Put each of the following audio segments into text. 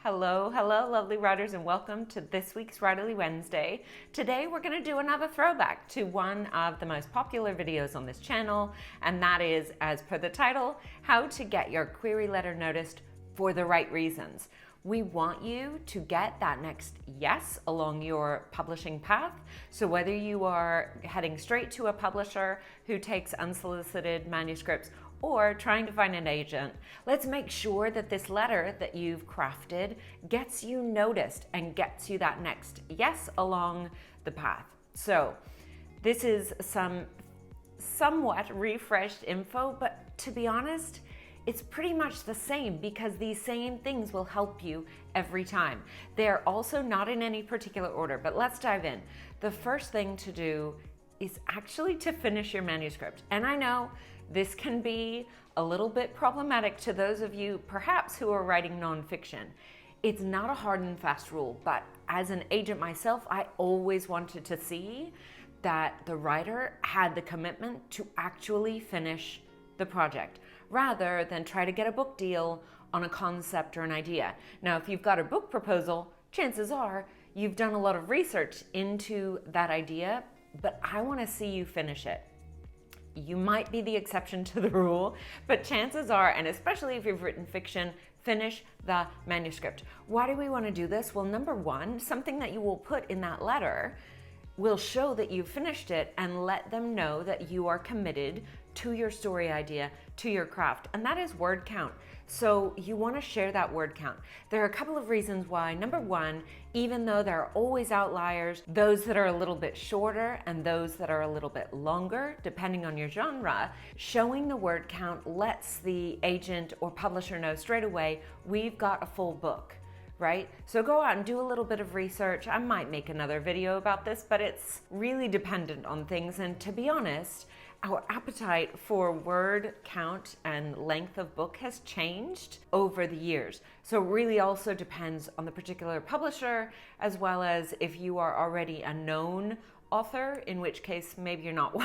Hello, lovely writers, and welcome to this week's Writerly Wednesday. Today we're going to do another throwback to one of the most popular videos on this channel, and that is, as per the title, how to get your query letter noticed for the right reasons. We want you to get that next yes along your publishing path. So whether you are heading straight to a publisher who takes unsolicited manuscripts or trying to find an agent, let's make sure that this letter that you've crafted gets you noticed and gets you that next yes along the path. So this is some somewhat refreshed info, but to be honest, it's pretty much the same because these same things will help you every time. They're also not in any particular order, but let's dive in. The first thing to do is actually to finish your manuscript. And I know this can be a little bit problematic to those of you perhaps who are writing nonfiction. It's not a hard and fast rule, but as an agent myself, I always wanted to see that the writer had the commitment to actually finish the project rather than try to get a book deal on a concept or an idea. Now, if you've got a book proposal, chances are you've done a lot of research into that idea, but I want to see you finish it. You might be the exception to the rule, but chances are, and especially if you've written fiction, finish the manuscript. Why do we want to do this? Well, number one, something that you will put in that letter will show that you've finished it and let them know that you are committed to your story idea, to your craft, and that is word count. So you want to share that word count. There are a couple of reasons why. Number one, even though there are always outliers, those that are a little bit shorter and those that are a little bit longer, depending on your genre, showing the word count lets the agent or publisher know straight away, we've got a full book. Right? So go out and do a little bit of research. I might make another video about this, but it's really dependent on things. And to be honest, our appetite for word count and length of book has changed over the years. So it really also depends on the particular publisher, as well as if you are already a known author, in which case maybe you're not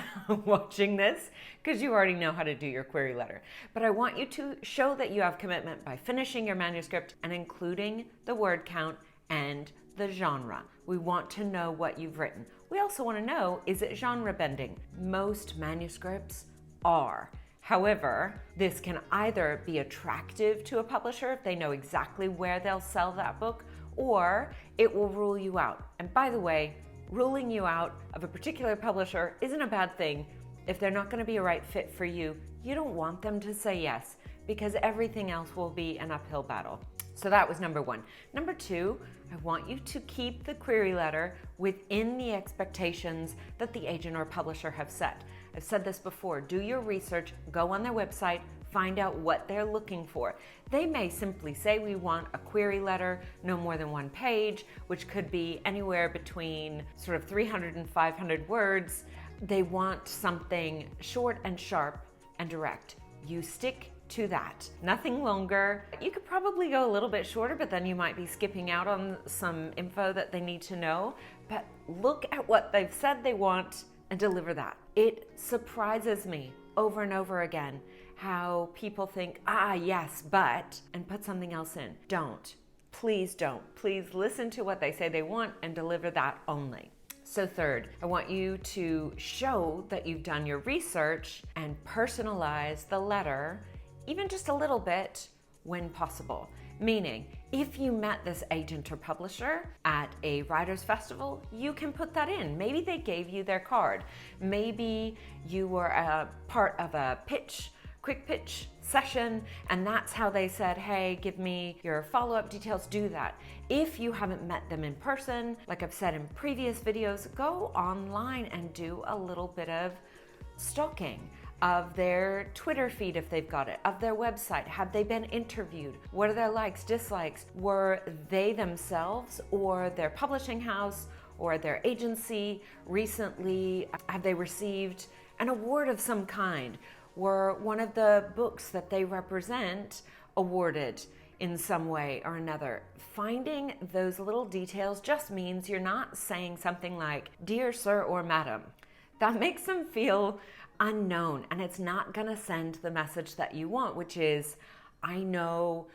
watching this because you already know how to do your query letter. But I want you to show that you have commitment by finishing your manuscript and including the word count and the genre. We want to know what you've written. We also want to know, is it genre bending? Most manuscripts are. However, this can either be attractive to a publisher if they know exactly where they'll sell that book, or it will rule you out. And by the way, ruling you out of a particular publisher isn't a bad thing. If they're not going to be a right fit for you, you don't want them to say yes, because everything else will be an uphill battle. So that was number one. Number two, I want you to keep the query letter within the expectations that the agent or publisher have set. I've said this before, do your research, go on their website, find out what they're looking for. They may simply say we want a query letter, no more than one page, which could be anywhere between sort of 300 and 500 words. They want something short and sharp and direct. You stick to that. Nothing longer. You could probably go a little bit shorter, but then you might be skipping out on some info that they need to know. But look at what they've said they want and deliver that. It surprises me over and over again how people think, yes, but, and put something else in. Don't. Please don't. Please listen to what they say they want and deliver that only. So third, I want you to show that you've done your research and personalize the letter, even just a little bit when possible. Meaning, if you met this agent or publisher at a writers' festival, you can put that in. Maybe they gave you their card. Maybe you were a part of a quick pitch session, and that's how they said, hey, give me your follow-up details. Do that. If you haven't met them in person, like I've said in previous videos, go online and do a little bit of stalking of their Twitter feed if they've got it, of their website. Have they been interviewed? What are their likes, dislikes? Were they themselves or their publishing house or their agency recently, have they received an award of some kind? Were one of the books that they represent awarded in some way or another? Finding those little details just means you're not saying something like, dear sir or madam. That makes them feel unknown, and it's not going to send the message that you want, which is, I know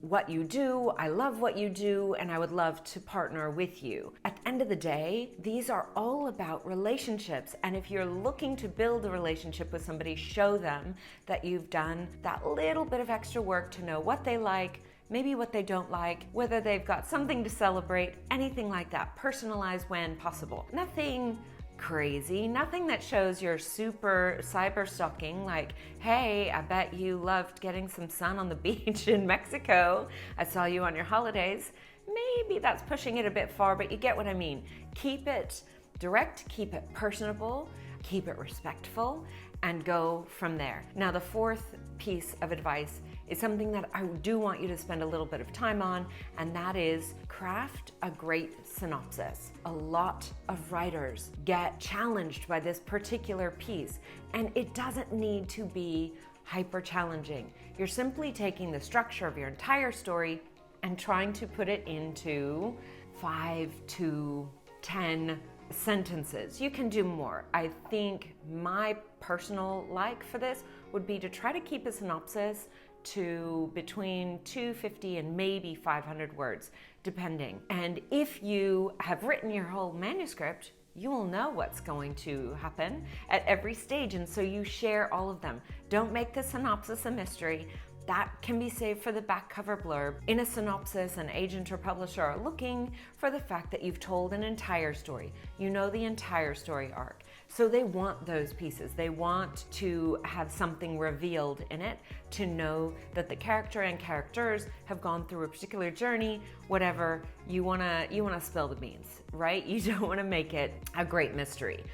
what you do, I love what you do, and I would love to partner with you. At the end of the day, these are all about relationships. And if you're looking to build a relationship with somebody, show them that you've done that little bit of extra work to know what they like, maybe what they don't like, whether they've got something to celebrate, anything like that. Personalize when possible. Nothing crazy, nothing that shows you're super cyber stalking, like, hey, I bet you loved getting some sun on the beach in Mexico. I saw you on your holidays. Maybe that's pushing it a bit far, but you get what I mean. Keep it direct, keep it personable, keep it respectful, and go from there. Now, the fourth piece of advice is something that I do want you to spend a little bit of time on, and that is craft a great synopsis. A lot of writers get challenged by this particular piece, and it doesn't need to be hyper challenging. You're simply taking the structure of your entire story and trying to put it into 5 to 10 sentences. You can do more. I think my personal like for this would be to try to keep a synopsis to between 250 and maybe 500 words, depending. And if you have written your whole manuscript, you will know what's going to happen at every stage, and so you share all of them. Don't make the synopsis a mystery. That can be saved for the back cover blurb. In a synopsis, an agent or publisher are looking for the fact that you've told an entire story. You know the entire story arc. So they want those pieces. They want to have something revealed in it, to know that the character and characters have gone through a particular journey, whatever. You wanna spill the beans, right? You don't wanna make it a great mystery.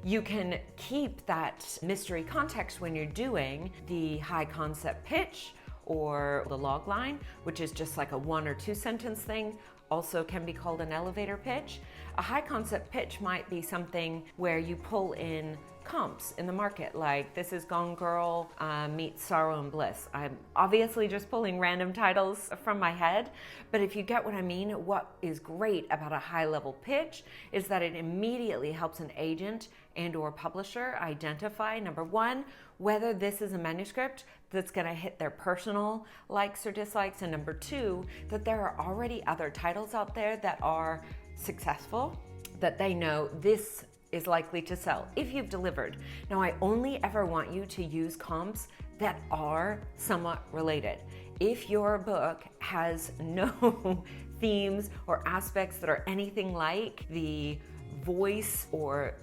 You can keep that mystery context when you're doing the high concept pitch or the log line, which is just like a 1 or 2 sentence thing, also can be called an elevator pitch. A high concept pitch might be something where you pull in comps in the market, like this is Gone Girl meets Sorrow and Bliss. I'm obviously just pulling random titles from my head, but if you get what I mean, what is great about a high level pitch is that it immediately helps an agent and or publisher identify, number one, whether this is a manuscript that's going to hit their personal likes or dislikes, and number two, that there are already other titles out there that are successful, that they know this is likely to sell if you've delivered. Now, I only ever want you to use comps that are somewhat related. If your book has no themes or aspects that are anything like the voice or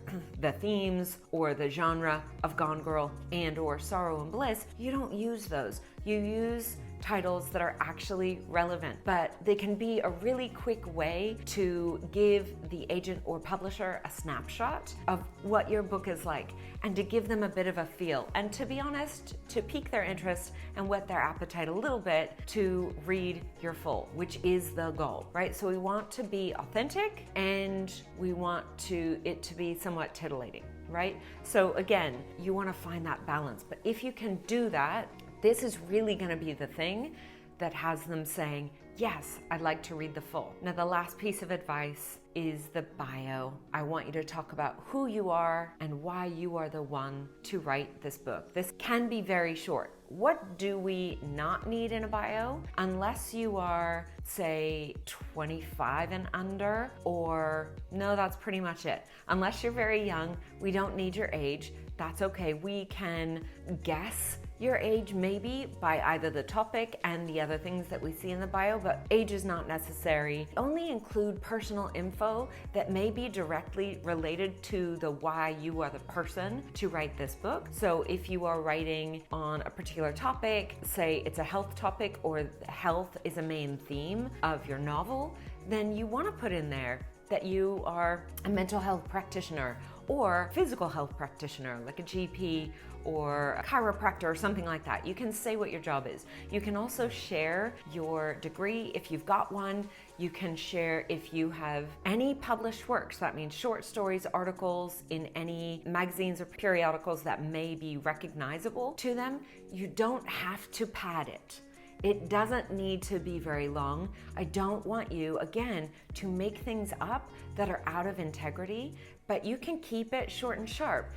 the themes or the genre of Gone Girl and or Sorrow and Bliss, you don't use those. You use titles that are actually relevant, but they can be a really quick way to give the agent or publisher a snapshot of what your book is like and to give them a bit of a feel, and to be honest, to pique their interest and whet their appetite a little bit to read your full, which is the goal, right? So we want to be authentic and we want it to be somewhat titillating, right? So again, you want to find that balance, but if you can do that, this is really going to be the thing that has them saying, yes, I'd like to read the full. Now, the last piece of advice is the bio. I want you to talk about who you are and why you are the one to write this book. This can be very short. What do we not need in a bio? Unless you are, say, 25 and under, or no, that's pretty much it. Unless you're very young, we don't need your age. That's okay. We can guess your age maybe by either the topic and the other things that we see in the bio, but age is not necessary. Only include personal info that may be directly related to the why you are the person to write this book. So if you are writing on a particular topic, say it's a health topic or health is a main theme of your novel, then you want to put in there that you are a mental health practitioner or physical health practitioner, like a GP or a chiropractor or something like that. You can say what your job is. You can also share your degree if you've got one. You can share if you have any published works. That means short stories, articles in any magazines or periodicals that may be recognizable to them. You don't have to pad it. It doesn't need to be very long. I don't want you, again, to make things up that are out of integrity, but you can keep it short and sharp.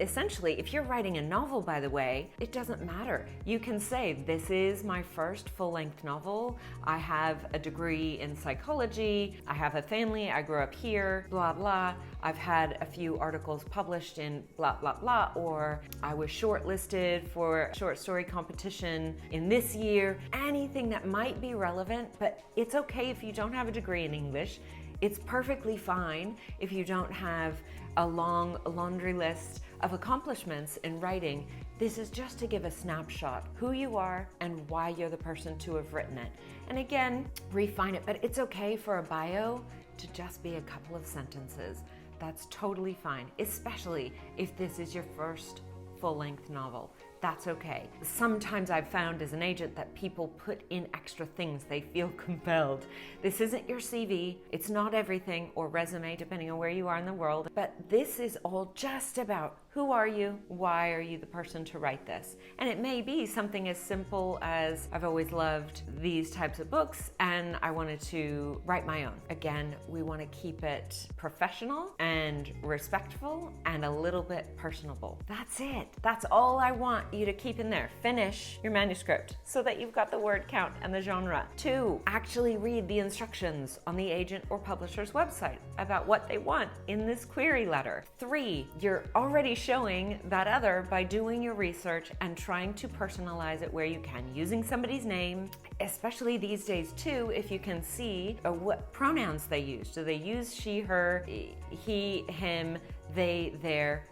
Essentially, if you're writing a novel, by the way, it doesn't matter. You can say, this is my first full-length novel. I have a degree in psychology. I have a family. I grew up here, blah, blah. I've had a few articles published in blah, blah, blah, or I was shortlisted for a short story competition in this year. Anything that might be relevant, but it's okay if you don't have a degree in English. It's perfectly fine if you don't have a long laundry list of accomplishments in writing. This is just to give a snapshot who you are and why you're the person to have written it. And again, refine it, but it's okay for a bio to just be a couple of sentences. That's totally fine, especially if this is your first full-length novel. That's okay. Sometimes I've found as an agent that people put in extra things. They feel compelled. This isn't your CV. It's not everything, or resume, depending on where you are in the world. But this is all just about who are you? Why are you the person to write this? And it may be something as simple as, I've always loved these types of books and I wanted to write my own. Again, we want to keep it professional and respectful and a little bit personable. That's it. That's all I want you to keep in there. Finish your manuscript so that you've got the word count and the genre. 2, actually read the instructions on the agent or publisher's website about what they want in this query letter. 3, you're already showing that other by doing your research and trying to personalize it where you can, using somebody's name, especially these days too, if you can see what pronouns they use. Do they use she, her, he, him, they, their?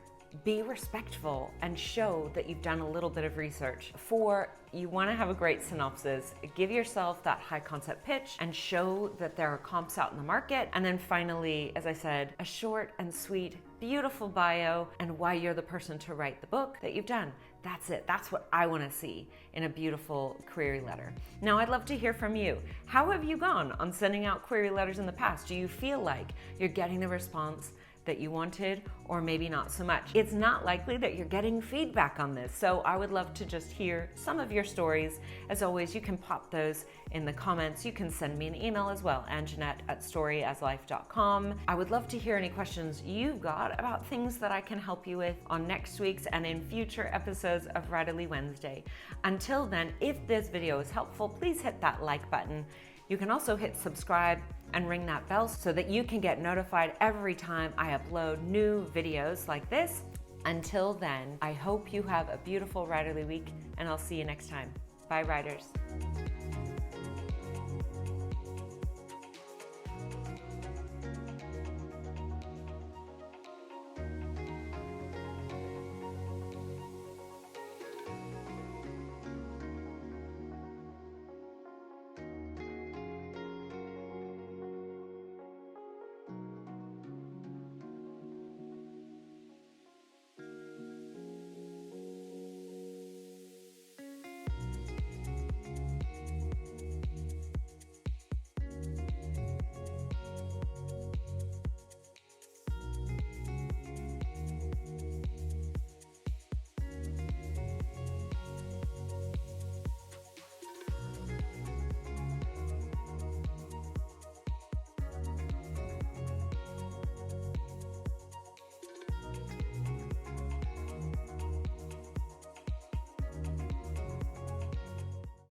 Be respectful and show that you've done a little bit of research. 4, you want to have a great synopsis. Give yourself that high concept pitch and show that there are comps out in the market. And then finally, as I said, a short and sweet, beautiful bio and why you're the person to write the book that you've done. That's it. That's what I want to see in a beautiful query letter. Now, I'd love to hear from you. How have you gone on sending out query letters in the past? Do you feel like you're getting the response that you wanted, or maybe not so much? It's not likely that you're getting feedback on this, so I would love to just hear some of your stories. As always, you can pop those in the comments. You can send me an email as well, anjanette@storyaslife.com. I would love to hear any questions you've got about things that I can help you with on next week's and in future episodes of Writerly Wednesday. Until then, if this video is helpful, please hit that like button. You can also hit subscribe and ring that bell so that you can get notified every time I upload new videos like this. Until then, I hope you have a beautiful writerly week, and I'll see you next time. Bye, writers.